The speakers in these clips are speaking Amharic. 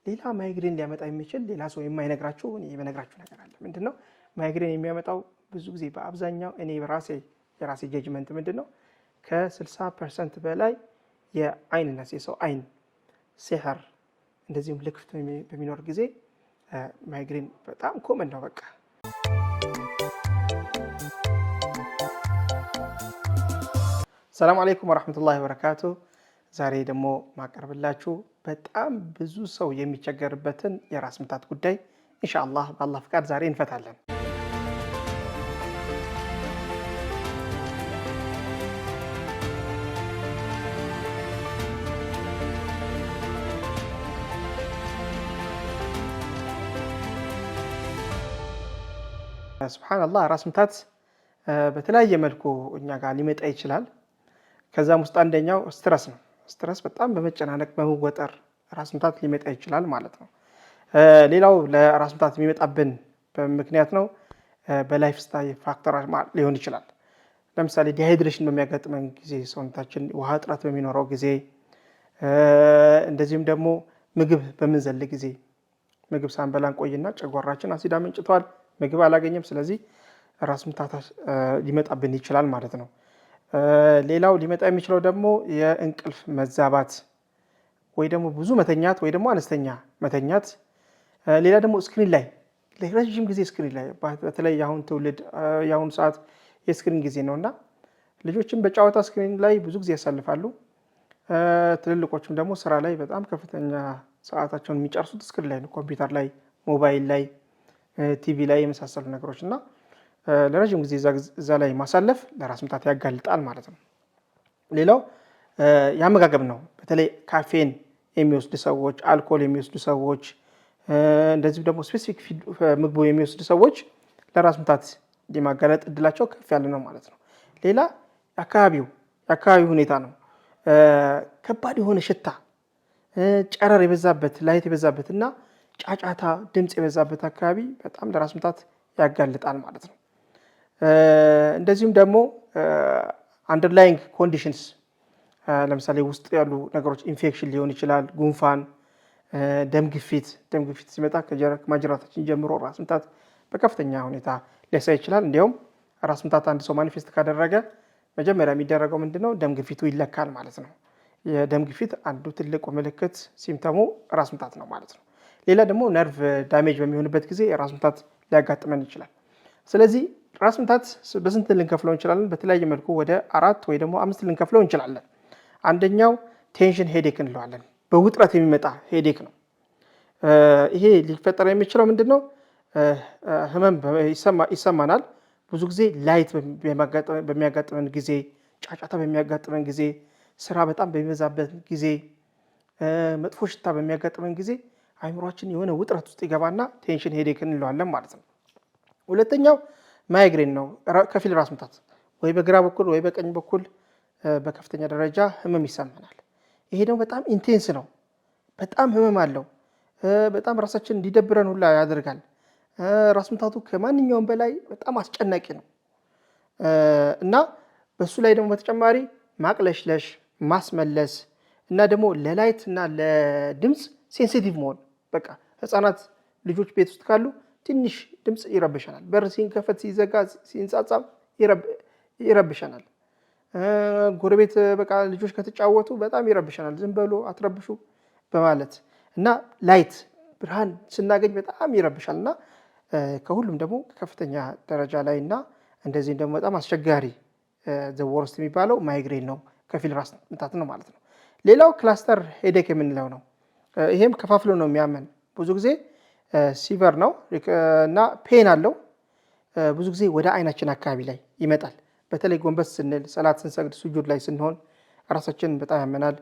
ሌላ ማይግሬን ሊያመጣ የሚችል ሌላ ሰው የማይነግራችሁ እኔ የምነግራችሁ ነገር አለ። ምንድነው ማይግሬን የሚያመጣው? ብዙ ጊዜ በአብዛኛው እኔ የራሴ ጀጅመንት ምንድነው ከ60% በላይ የአይንነስ የሰው አይን ሲህር እንደዚህም ልክፍት በሚኖር ጊዜ ማይግሬን በጣም ኮመን ነው። በቃ ሰላም አለይኩም ወራህመቱላሂ ወበረካቱ። ዛሬ ደግሞ ማቀርብላችሁ በጣም ብዙ ሰው የሚቸገርበትን የራስ ምታት ጉዳይ ኢንሻአላህ በአላህ ፍቃድ ዛሬ እንፈታለን። ሱብሃንአላህ ራስ ምታት በተለያየ መልኩ እኛ ጋር ሊመጣ ይችላል። ከዛም ውስጥ አንደኛው ስትረስ ነው። ስትረስ በጣም በመጨናነቅ በመወጠር ራስ ምታት ሊመጣ ይችላል ማለት ነው። ሌላው ለራስ ምታት የሚመጣብን ምክንያት ነው በላይፍ ስታይል ፋክተር ሊሆን ይችላል። ለምሳሌ ዲሃይድሬሽን በሚያጋጥመን ጊዜ፣ ሰውነታችን ውሃ እጥረት በሚኖረው ጊዜ፣ እንደዚሁም ደግሞ ምግብ በምንዘል ጊዜ ምግብ ሳንበላን ቆይና ጨጓራችን አሲድ አመንጭቷል፣ ምግብ አላገኘም። ስለዚህ ራስ ምታት ሊመጣብን ይችላል ማለት ነው። ሌላው ሊመጣ የሚችለው ደግሞ የእንቅልፍ መዛባት ወይ ደግሞ ብዙ መተኛት ወይ ደግሞ አነስተኛ መተኛት። ሌላ ደግሞ ስክሪን ላይ ለረጅም ጊዜ ስክሪን ላይ በተለይ የአሁን ትውልድ የአሁኑ ሰዓት የስክሪን ጊዜ ነውና ልጆችም በጨዋታ ስክሪን ላይ ብዙ ጊዜ ያሳልፋሉ። ትልልቆችም ደግሞ ስራ ላይ በጣም ከፍተኛ ሰዓታቸውን የሚጨርሱት ስክሪን ላይ ነው፣ ኮምፒውተር ላይ፣ ሞባይል ላይ፣ ቲቪ ላይ የመሳሰሉ ነገሮች እና ለረጅም ጊዜ እዛ ላይ ማሳለፍ ለራስ ምታት ያጋልጣል ማለት ነው። ሌላው ያመጋገብ ነው። በተለይ ካፌን የሚወስዱ ሰዎች፣ አልኮል የሚወስዱ ሰዎች፣ እንደዚሁ ደግሞ ስፔሲፊክ ምግቡ የሚወስዱ ሰዎች ለራስ ምታት የማጋለጥ እድላቸው ከፍ ያለ ነው ማለት ነው። ሌላ የአካባቢው ሁኔታ ነው። ከባድ የሆነ ሽታ፣ ጨረር የበዛበት፣ ላይት የበዛበት እና ጫጫታ፣ ድምፅ የበዛበት አካባቢ በጣም ለራስ ምታት ያጋልጣል ማለት ነው። እንደዚሁም ደግሞ አንደርላይንግ ኮንዲሽንስ ለምሳሌ ውስጥ ያሉ ነገሮች ኢንፌክሽን ሊሆን ይችላል፣ ጉንፋን፣ ደም ግፊት ሲመጣ ከማጅራታችን ጀምሮ ራስ ምታት በከፍተኛ ሁኔታ ሊያሳይ ይችላል። እንዲያውም ራስ ምታት አንድ ሰው ማኒፌስት ካደረገ መጀመሪያ የሚደረገው ምንድነው? ደም ግፊቱ ይለካል ማለት ነው። የደም ግፊት አንዱ ትልቁ ምልክት ሲምተሙ ራስ ምታት ነው ማለት ነው። ሌላ ደግሞ ነርቭ ዳሜጅ በሚሆንበት ጊዜ ራስ ምታት ሊያጋጥመን ይችላል። ስለዚህ ራስ ምታት በስንት ልንከፍለው እንችላለን? በተለያየ መልኩ ወደ 4 ወይ ደግሞ 5 ልንከፍለው እንችላለን። አንደኛው ቴንሽን ሄዴክ እንለዋለን። በውጥረት የሚመጣ ሄዴክ ነው። ይሄ ሊፈጠር የሚችለው ምንድነው? ህመም ይሰማናል። ብዙ ጊዜ ላይት በሚያጋጥመን ጊዜ፣ ጫጫታ በሚያጋጥመን ጊዜ፣ ስራ በጣም በሚበዛበት ጊዜ፣ መጥፎ ሽታ በሚያጋጥመን ጊዜ አይምሯችን የሆነ ውጥረት ውስጥ ይገባና ቴንሽን ሄዴክ እንለዋለን ማለት ነው። ሁለተኛው ማይግሬን ነው። ከፊል ራስ ምታት ወይ በግራ በኩል ወይ በቀኝ በኩል በከፍተኛ ደረጃ ህመም ይሰማናል። ይሄ ደግሞ በጣም ኢንቴንስ ነው። በጣም ህመም አለው። በጣም ራሳችን እንዲደብረን ሁላ ያደርጋል። ራስ ምታቱ ከማንኛውም በላይ በጣም አስጨናቂ ነው እና በሱ ላይ ደግሞ በተጨማሪ ማቅለሽለሽ፣ ማስመለስ እና ደግሞ ለላይት እና ለድምፅ ሴንሲቲቭ መሆን። በቃ ህፃናት ልጆች ቤት ውስጥ ካሉ ትንሽ ድምፅ ይረብሸናል። በር ሲንከፈት፣ ሲዘጋ፣ ሲንጻጻም ይረብሸናል። ጎረቤት በቃ ልጆች ከተጫወቱ በጣም ይረብሸናል። ዝም በሉ አትረብሹ በማለት እና ላይት ብርሃን ስናገኝ በጣም ይረብሻል እና ከሁሉም ደግሞ ከፍተኛ ደረጃ ላይ እና እንደዚህም ደግሞ በጣም አስቸጋሪ ዘወርስት የሚባለው ማይግሬን ነው። ከፊል ራስ ምታት ነው ማለት ነው። ሌላው ክላስተር ሄዴክ የምንለው ነው። ይሄም ከፋፍሎ ነው የሚያመን። ብዙ ጊዜ ሲቨር ነው እና ፔን አለው። ብዙ ጊዜ ወደ አይናችን አካባቢ ላይ ይመጣል። በተለይ ጎንበስ ስንል፣ ሰላት ስንሰግድ፣ ሱጁድ ላይ ስንሆን ራሳችንን በጣም ያመናል።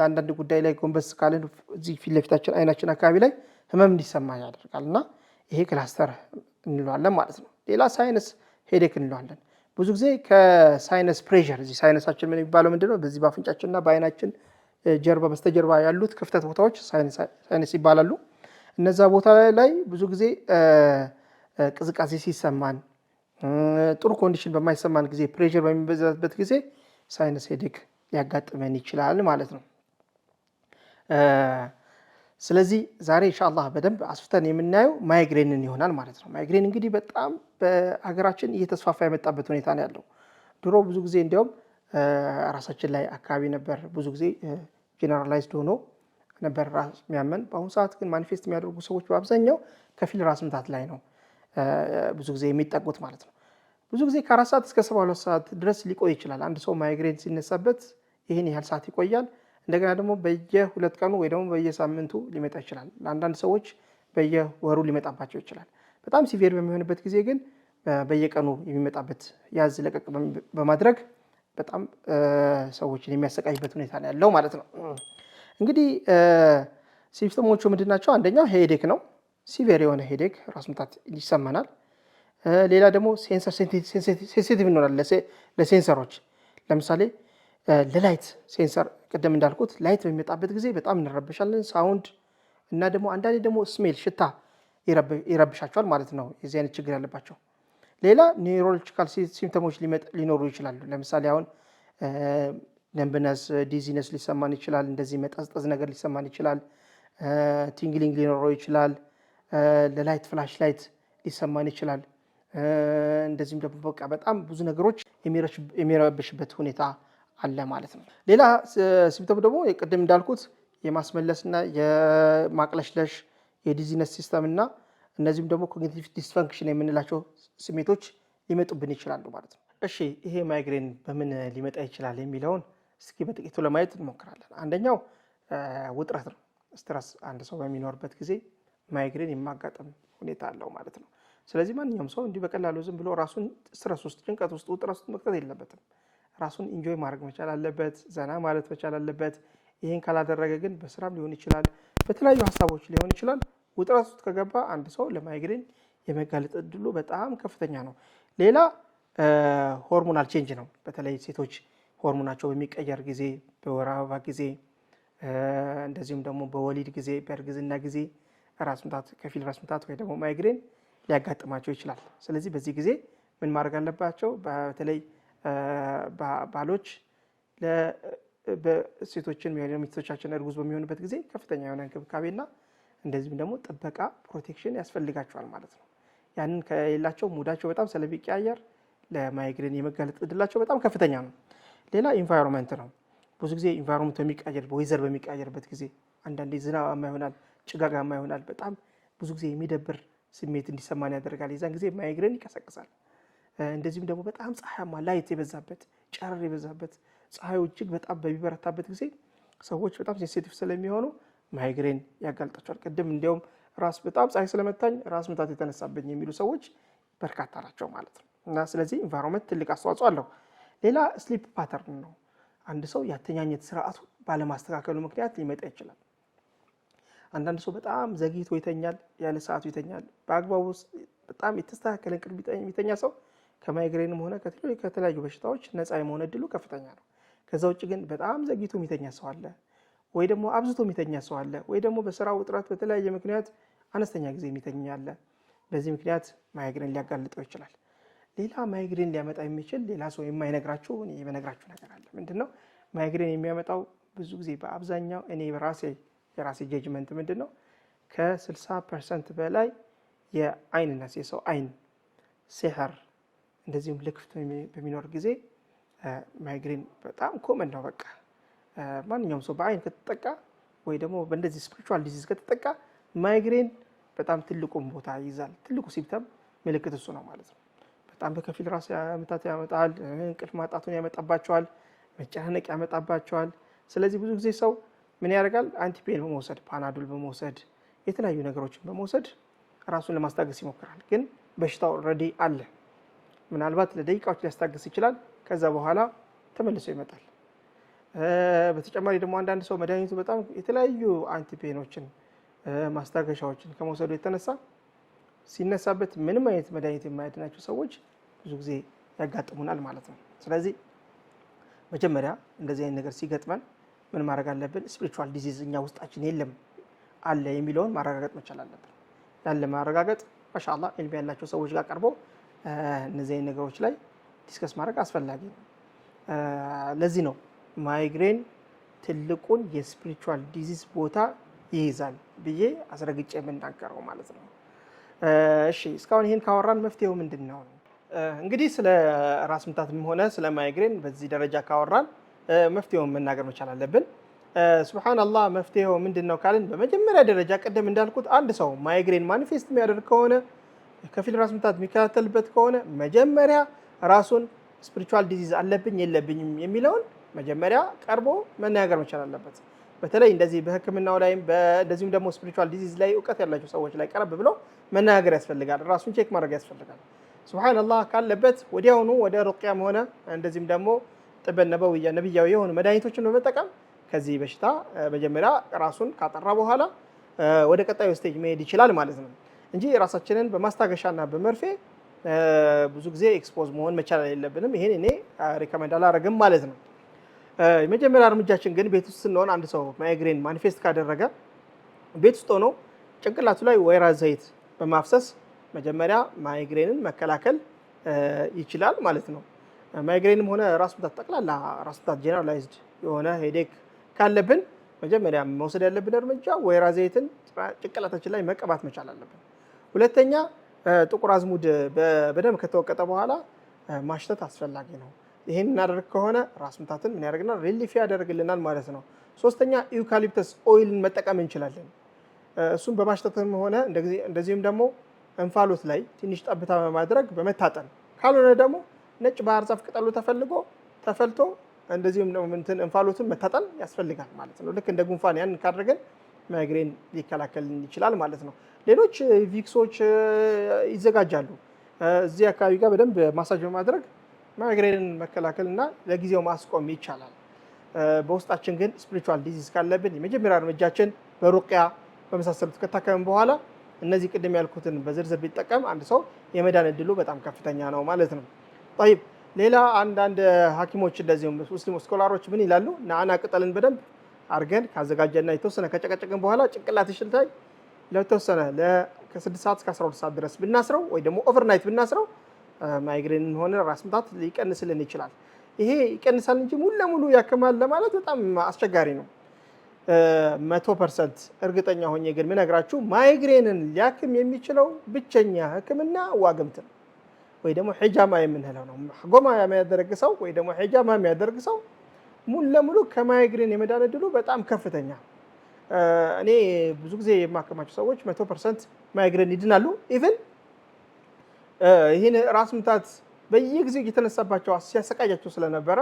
አንዳንድ ጉዳይ ላይ ጎንበስ ካልን እዚህ ፊት ለፊታችን አይናችን አካባቢ ላይ ህመም እንዲሰማ ያደርጋል እና ይሄ ክላስተር እንለዋለን ማለት ነው። ሌላ ሳይነስ ሄዴክ እንለዋለን። ብዙ ጊዜ ከሳይነስ ፕሬሸር እዚህ ሳይነሳችን ምን የሚባለው ምንድነው? በዚህ በአፍንጫችንና በአይናችን ጀርባ በስተጀርባ ያሉት ክፍተት ቦታዎች ሳይነስ ይባላሉ። እነዛ ቦታ ላይ ብዙ ጊዜ ቅዝቃዜ ሲሰማን፣ ጥሩ ኮንዲሽን በማይሰማን ጊዜ፣ ፕሬሸር በሚበዛበት ጊዜ ሳይነስ ሄዴክ ሊያጋጥመን ይችላል ማለት ነው። ስለዚህ ዛሬ ኢንሻአላህ በደንብ አስፍተን የምናየው ማይግሬንን ይሆናል ማለት ነው። ማይግሬን እንግዲህ በጣም በሀገራችን እየተስፋፋ የመጣበት ሁኔታ ነው ያለው። ድሮ ብዙ ጊዜ እንዲያውም ራሳችን ላይ አካባቢ ነበር ብዙ ጊዜ ጄነራላይዝድ ሆኖ ነበር ራስ የሚያመን። በአሁኑ ሰዓት ግን ማኒፌስት የሚያደርጉ ሰዎች በአብዛኛው ከፊል ራስ ምታት ላይ ነው ብዙ ጊዜ የሚጠቁት ማለት ነው። ብዙ ጊዜ ከ4 ሰዓት እስከ 72 ሰዓት ድረስ ሊቆይ ይችላል። አንድ ሰው ማይግሬን ሲነሳበት ይህን ያህል ሰዓት ይቆያል። እንደገና ደግሞ በየ2 ቀኑ ወይ ደግሞ በየሳምንቱ ሊመጣ ይችላል። ለአንዳንድ ሰዎች በየወሩ ሊመጣባቸው ይችላል። በጣም ሲቪር በሚሆንበት ጊዜ ግን በየቀኑ የሚመጣበት ያዝ ለቀቅ በማድረግ በጣም ሰዎችን የሚያሰቃይበት ሁኔታ ነው ያለው ማለት ነው። እንግዲህ ሲምፕቶሞቹ ምንድናቸው? አንደኛው ሄዴክ ነው። ሲቪር የሆነ ሄዴክ ራስ ምታት ይሰማናል። ሌላ ደግሞ ሴንሲቲቭ እንሆናለን ለሴንሰሮች። ለምሳሌ ለላይት ሴንሰር ቅድም እንዳልኩት ላይት በሚመጣበት ጊዜ በጣም እንረበሻለን። ሳውንድ እና ደግሞ አንዳንዴ ደግሞ ስሜል ሽታ ይረብሻቸዋል ማለት ነው የዚህ አይነት ችግር ያለባቸው። ሌላ ኒውሮሎጂካል ሲምፕተሞች ሊኖሩ ይችላሉ። ለምሳሌ አሁን ነምብነስ፣ ዲዚነስ ሊሰማን ይችላል። እንደዚህ መጠዝጠዝ ነገር ሊሰማን ይችላል። ቲንግሊንግ ሊኖረው ይችላል። ለላይት ፍላሽ ላይት ሊሰማን ይችላል። እንደዚህም ደግሞ በቃ በጣም ብዙ ነገሮች የሚረብሽበት ሁኔታ አለ ማለት ነው። ሌላ ሲምፕተም ደግሞ ቅድም እንዳልኩት የማስመለስና የማቅለሽለሽ የዲዚነስ ሲስተም እና እነዚህም ደግሞ ኮግኒቲቭ ዲስፈንክሽን የምንላቸው ስሜቶች ሊመጡብን ይችላሉ ማለት ነው። እሺ ይሄ ማይግሬን በምን ሊመጣ ይችላል የሚለውን እስኪ በጥቂቱ ለማየት እንሞክራለን። አንደኛው ውጥረት ነው። ስትረስ አንድ ሰው በሚኖርበት ጊዜ ማይግሬን የማጋጠም ሁኔታ አለው ማለት ነው። ስለዚህ ማንኛውም ሰው እንዲህ በቀላሉ ዝም ብሎ ራሱን ስትረስ ውስጥ፣ ጭንቀት ውስጥ፣ ውጥረት ውስጥ መክተት የለበትም። ራሱን ኢንጆይ ማድረግ መቻል አለበት። ዘና ማለት መቻል አለበት። ይሄን ካላደረገ ግን በስራም ሊሆን ይችላል፣ በተለያዩ ሀሳቦች ሊሆን ይችላል። ውጥረት ውስጥ ከገባ አንድ ሰው ለማይግሬን የመጋለጥ እድሉ በጣም ከፍተኛ ነው። ሌላ ሆርሞናል ቼንጅ ነው። በተለይ ሴቶች ሆርሞናቸው በሚቀየር ጊዜ፣ በወር አበባ ጊዜ፣ እንደዚሁም ደግሞ በወሊድ ጊዜ፣ በእርግዝና ጊዜ ራስ ምታት፣ ከፊል ራስ ምታት ወይ ደግሞ ማይግሬን ሊያጋጥማቸው ይችላል። ስለዚህ በዚህ ጊዜ ምን ማድረግ አለባቸው? በተለይ ባሎች ሴቶችን ሚስቶቻችን እርጉዝ በሚሆኑበት ጊዜ ከፍተኛ የሆነ እንክብካቤና እንደዚህም ደግሞ ጥበቃ ፕሮቴክሽን ያስፈልጋቸዋል ማለት ነው። ያንን ከሌላቸው ሙዳቸው በጣም ስለሚቀያየር ለማይግሬን የመጋለጥ እድላቸው በጣም ከፍተኛ ነው። ሌላ ኢንቫይሮንመንት ነው። ብዙ ጊዜ ኢንቫይሮንመንት በሚቀያየር በወይዘር በሚቀያየርበት ጊዜ አንዳንዴ ዝናባማ ይሆናል፣ ጭጋጋማ ይሆናል። በጣም ብዙ ጊዜ የሚደብር ስሜት እንዲሰማን ያደርጋል። የዛን ጊዜ ማይግሬን ይቀሰቅሳል። እንደዚህም ደግሞ በጣም ፀሐያማ ላይት የበዛበት ጨረር የበዛበት ፀሐዩ እጅግ በጣም በሚበረታበት ጊዜ ሰዎች በጣም ሴንሲቲቭ ስለሚሆኑ ማይግሬን ያጋልጣቸዋል። ቅድም እንዲያውም በጣም ፀሐይ ስለመታኝ ራስ ምታት የተነሳብኝ የሚሉ ሰዎች በርካታ ናቸው ማለት ነው። እና ስለዚህ ኢንቫይሮንመንት ትልቅ አስተዋጽኦ አለው። ሌላ ስሊፕ ፓተርን ነው። አንድ ሰው ያተኛኘት ስርዓቱ ባለማስተካከሉ ምክንያት ሊመጣ ይችላል። አንዳንድ ሰው በጣም ዘግይቶ ይተኛል፣ ያለ ሰዓቱ ይተኛል። በአግባቡ በጣም የተስተካከለ እንቅልፍ የሚተኛ ሰው ከማይግሬንም ሆነ ከተለያዩ በሽታዎች ነፃ የመሆን እድሉ ከፍተኛ ነው። ከዛ ውጭ ግን በጣም ዘግይቶ የሚተኛ ሰው አለ፣ ወይ ደግሞ አብዝቶ የሚተኛ ሰው አለ፣ ወይ ደግሞ በስራ ውጥረት በተለያየ ምክንያት አነስተኛ ጊዜ የሚተኛ አለ። በዚህ ምክንያት ማይግሬን ሊያጋልጠው ይችላል። ሌላ ማይግሬን ሊያመጣ የሚችል ሌላ ሰው የማይነግራችሁ እኔ የምነግራችሁ ነገር አለ። ምንድነው ማይግሬን የሚያመጣው? ብዙ ጊዜ በአብዛኛው እኔ የራሴ ጀጅመንት ምንድነው ከ60% በላይ የአይንነት የሰው አይን ሲህር እንደዚሁም ልክፍት በሚኖር ጊዜ ማይግሬን በጣም ኮመን ነው። በቃ ማንኛውም ሰው በአይን ከተጠቃ ወይ ደግሞ በእንደዚህ ስፒሪቹዋል ዲዚዝ ከተጠቃ ማይግሬን በጣም ትልቁን ቦታ ይይዛል። ትልቁ ሲምፕተም ምልክት እሱ ነው ማለት ነው። በጣም በከፊል ራስ ምታት ያመጣል፣ እንቅልፍ ማጣቱን ያመጣባቸዋል፣ መጨናነቅ ያመጣባቸዋል። ስለዚህ ብዙ ጊዜ ሰው ምን ያደርጋል? አንቲፔን በመውሰድ ፓናዶል በመውሰድ የተለያዩ ነገሮችን በመውሰድ ራሱን ለማስታገስ ይሞክራል። ግን በሽታው ኦልሬዲ አለ። ምናልባት ለደቂቃዎች ሊያስታግስ ይችላል። ከዛ በኋላ ተመልሶ ይመጣል። በተጨማሪ ደግሞ አንዳንድ ሰው መድኃኒቱ በጣም የተለያዩ አንቲፔኖችን ማስታገሻዎችን ከመውሰዱ የተነሳ ሲነሳበት ምንም አይነት መድኃኒት የማያድናቸው ሰዎች ብዙ ጊዜ ያጋጥሙናል ማለት ነው። ስለዚህ መጀመሪያ እንደዚህ አይነት ነገር ሲገጥመን ምን ማድረግ አለብን? ስፒሪቹዋል ዲዚዝ እኛ ውስጣችን የለም አለ የሚለውን ማረጋገጥ መቻል አለብን። ያለ ማረጋገጥ ማሻአላህ ኢልም ያላቸው ሰዎች ጋር ቀርቦ እነዚህ አይነት ነገሮች ላይ ዲስከስ ማድረግ አስፈላጊ ነው። ለዚህ ነው ማይግሬን ትልቁን የስፒሪቹዋል ዲዚዝ ቦታ ይይዛል ብዬ አስረግጬ የምናገረው ማለት ነው። እሺ እስካሁን ይሄን ካወራን መፍትሄው ምንድነው? እንግዲህ ስለ ራስ ምታትም ሆነ ስለ ማይግሬን በዚህ ደረጃ ካወራን መፍትሄውን መናገር መቻል አለብን። ሱብሃንአላህ መፍትሄው ምንድነው ካልን በመጀመሪያ ደረጃ ቀደም እንዳልኩት አንድ ሰው ማይግሬን ማኒፌስት የሚያደርግ ከሆነ ከፊል ራስ ምታት የሚከታተልበት ከሆነ መጀመሪያ ራሱን ስፒሪቹዋል ዲዚዝ አለብኝ የለብኝም የሚለውን መጀመሪያ ቀርቦ መናገር መቻል አለበት። በተለይ እንደዚህ በሕክምናው ላይም እንደዚሁም ደግሞ ስፒሪቹዋል ዲዚዝ ላይ እውቀት ያላቸው ሰዎች ላይ ቀረብ ብሎ መናገር ያስፈልጋል። ራሱን ቼክ ማድረግ ያስፈልጋል። ሱብሃንአላህ ካለበት ወዲያውኑ ወደ ሩቅያም ሆነ እንደዚህም ደግሞ ጥበል ነብያዊ የሆኑ መድኃኒቶችን በመጠቀም ከዚህ በሽታ መጀመሪያ ራሱን ካጠራ በኋላ ወደ ቀጣዩ ስቴጅ መሄድ ይችላል ማለት ነው እንጂ ራሳችንን በማስታገሻና በመርፌ ብዙ ጊዜ ኤክስፖዝ መሆን መቻል የለብንም። ይሄን እኔ ሪከመንድ አላደርግም ማለት ነው። የመጀመሪያ እርምጃችን ግን ቤት ውስጥ ስንሆን አንድ ሰው ማይግሬን ማኒፌስት ካደረገ ቤት ውስጥ ሆኖ ጭንቅላቱ ላይ ወይራ ዘይት በማፍሰስ መጀመሪያ ማይግሬንን መከላከል ይችላል ማለት ነው። ማይግሬንም ሆነ ራስ ምታት ጠቅላላ ራስ ምታት ጄነራላይዝድ የሆነ ሄዴክ ካለብን መጀመሪያ መውሰድ ያለብን እርምጃ ወይራ ዘይትን ጭንቅላታችን ላይ መቀባት መቻል አለብን። ሁለተኛ ጥቁር አዝሙድ በደንብ ከተወቀጠ በኋላ ማሽተት አስፈላጊ ነው። ይሄን እናደርግ ከሆነ ራስ ምታትን ምን ያደርግናል? ሪሊፍ ያደርግልናል ማለት ነው። ሶስተኛ ዩካሊፕተስ ኦይልን መጠቀም እንችላለን። እሱም በማሽተትም ሆነ እንደዚህም ደግሞ እንፋሎት ላይ ትንሽ ጠብታ በማድረግ በመታጠን ካልሆነ ደግሞ ነጭ ባህር ዛፍ ቅጠሉ ተፈልቶ እንደዚህም ደግሞ እንፋሎትን መታጠን ያስፈልጋል ማለት ነው። ልክ እንደ ጉንፋን ያን ካደረገን ማይግሬን ሊከላከል ይችላል ማለት ነው። ሌሎች ቪክሶች ይዘጋጃሉ። እዚህ አካባቢ ጋር በደንብ ማሳጅ በማድረግ ማይግሬንን መከላከልና ለጊዜው ማስቆም ይቻላል። በውስጣችን ግን ስፒሪቹዋል ዲዚዝ ካለብን የመጀመሪያ እርምጃችን በሩቅያ በመሳሰሉት ከታከምን በኋላ እነዚህ ቅድም ያልኩትን በዝርዝር ቢጠቀም አንድ ሰው የመዳን እድሉ በጣም ከፍተኛ ነው ማለት ነው። طيب ሌላ አንዳንድ ሐኪሞች እንደዚሁም ሙስሊም ስኮላሮች ምን ይላሉ? ናዕና ቅጠልን በደንብ አርገን ካዘጋጀና የተወሰነ ከጨቀጨቅን በኋላ ጭንቅላትሽ ላይ ለተወሰነ ከ6 ሰዓት እስከ 12 ሰዓት ድረስ ብናስረው ወይ ደግሞ ኦቨርናይት ብናስረው ማይግሬንን ሆነ ራስ ምታት ሊቀንስልን ይችላል። ይሄ ይቀንሳል እንጂ ሙሉ ለሙሉ ያክማል ለማለት በጣም አስቸጋሪ ነው። 100% እርግጠኛ ሆኜ ግን ምነግራችሁ ማይግሬንን ሊያክም የሚችለው ብቸኛ ህክምና ዋግምት ነው ወይ ደግሞ ሒጃማ የምንለው ነው። ጎማ የሚያደርግ ሰው ወይ ደግሞ ሒጃማ የሚያደርግ ሰው ሙሉ ለሙሉ ከማይግሬን የመዳን እድሉ በጣም ከፍተኛ። እኔ ብዙ ጊዜ የማከማቸው ሰዎች 100% ማይግሬን ይድናሉ። ኢቭን ይህን ራስ ምታት በየጊዜው እየተነሳባቸው ሲያሰቃያቸው ስለነበረ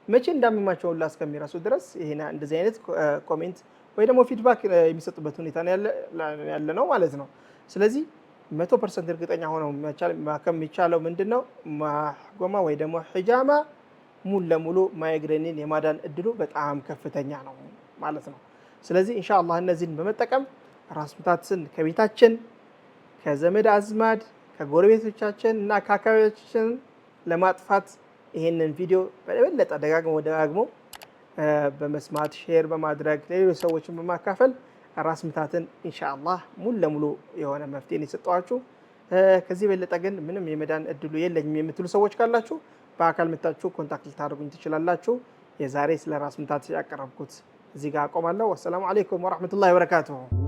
መቼ እንዳመማቸው ሁላ እስከሚረሱ ድረስ ይሄና እንደዚህ አይነት ኮሜንት ወይ ደግሞ ፊድባክ የሚሰጡበት ሁኔታ ያለ ነው ማለት ነው። ስለዚህ 100% እርግጠኛ ሆነው ማከም የሚቻለው ምንድነው? ጎማ ወይ ደግሞ ሒጃማ ሙሉ ለሙሉ ማይግሬንን የማዳን እድሉ በጣም ከፍተኛ ነው ማለት ነው። ስለዚህ ኢንሻአላህ እነዚህን በመጠቀም ራስ ምታትን ከቤታችን ከዘመድ አዝማድ ከጎረቤቶቻችን እና ከአካባቢያችን ለማጥፋት ይሄንን ቪዲዮ በበለጠ ደጋግሞ በመስማት ሼር በማድረግ ለሌሎች ሰዎችን በማካፈል ራስ ምታትን ኢንሻአላህ ሙሉ ለሙሉ የሆነ መፍትሄን የሰጠዋችሁ። ከዚህ በለጠ ግን ምንም የመዳን እድሉ የለኝም የምትሉ ሰዎች ካላችሁ በአካል መታችሁ ኮንታክት ልታደርጉኝ ትችላላችሁ። የዛሬ ስለ ራስ ምታት ያቀረብኩት እዚህ ጋር አቆማለሁ። ወሰላሙ አለይኩም ወራህመቱላሂ ወበረካቱሁ።